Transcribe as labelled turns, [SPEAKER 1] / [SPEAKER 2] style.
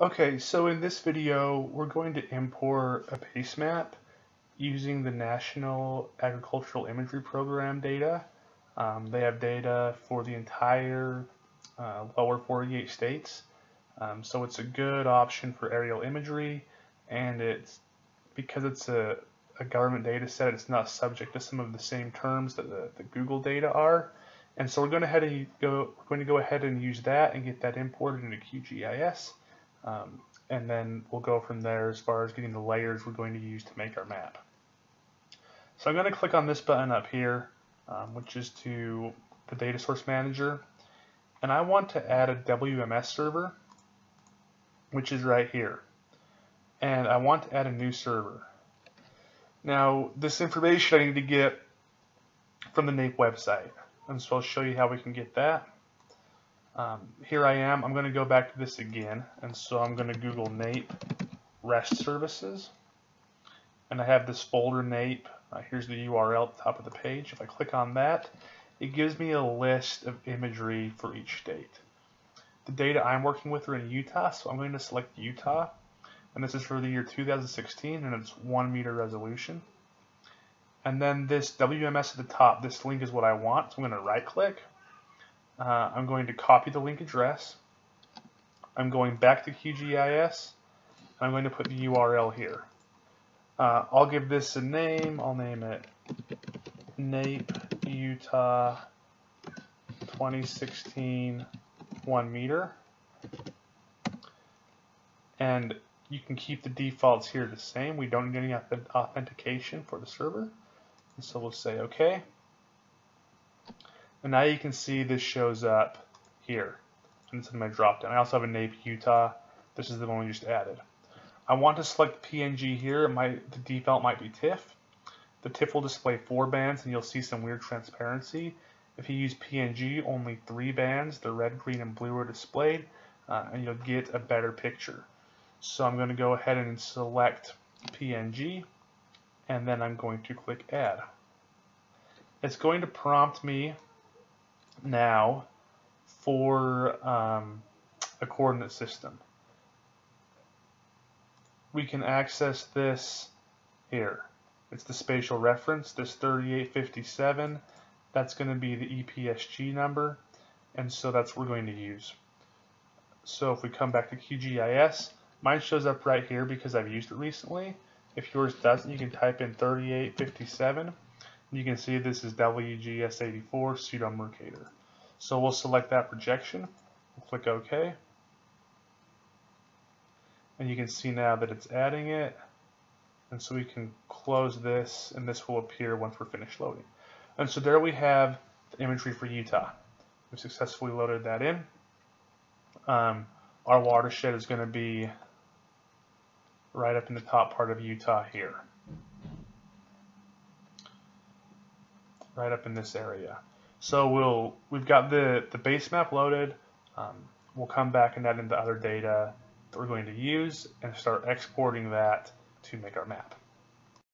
[SPEAKER 1] Okay, so in this video, we're going to import a base map using the National Agricultural Imagery Program data. They have data for the entire lower 48 states. So it's a good option for aerial imagery, and because it's a government data set, it's not subject to some of the same terms that the Google data are. And so we're going to go ahead and use that and get that imported into QGIS. And then we'll go from there as far as getting the layers we're going to use to make our map. So I'm going to click on this button up here, which is to the data source manager. And I want to add a WMS server, which is right here. And I want to add a new server. Now, this information I need to get from the NAEP website. And so I'll show you how we can get that. Here I am. I'm going to go back to this again. And so I'm going to Google NAEP REST services. And I have this folder NAEP. Here's the URL at the top of the page. If I click on that, it gives me a list of imagery for each state. The data I'm working with are in Utah, so I'm going to select Utah. And this is for the year 2016, and it's 1 meter resolution. And then this WMS at the top, this link is what I want, so I'm going to right click. I'm going to copy the link address. I'm going back to QGIS. I'm going to put the URL here. I'll give this a name. I'll name it NAEP Utah 2016 1 meter. And you can keep the defaults here the same. We don't need any authentication for the server. And so we'll say OK. And now you can see this shows up here. And it's in my dropdown. I also have a NAEP Utah. This is the one we just added. I want to select PNG here. The default might be TIFF. The TIFF will display 4 bands, and you'll see some weird transparency. If you use PNG, only 3 bands, the red, green, and blue are displayed, and you'll get a better picture. So I'm going to go ahead and select PNG, and then I'm going to click Add. It's going to prompt me now for a coordinate system. We can access this here. It's the spatial reference, this 3857. That's going to be the EPSG number, and so that's what we're going to use. So if we come back to QGIS, mine shows up right here because I've used it recently. If yours doesn't, you can type in 3857. You can see this is WGS84 pseudo Mercator. So we'll select that projection. We'll click OK. And you can see now that it's adding it. And so we can close this, and this will appear once we're finished loading. And so there we have the imagery for Utah. We've successfully loaded that in. Our watershed is going to be right up in the top part of Utah here. Right up in this area. So we've got the base map loaded. We'll come back and add in the other data that we're going to use and start exporting that to make our map.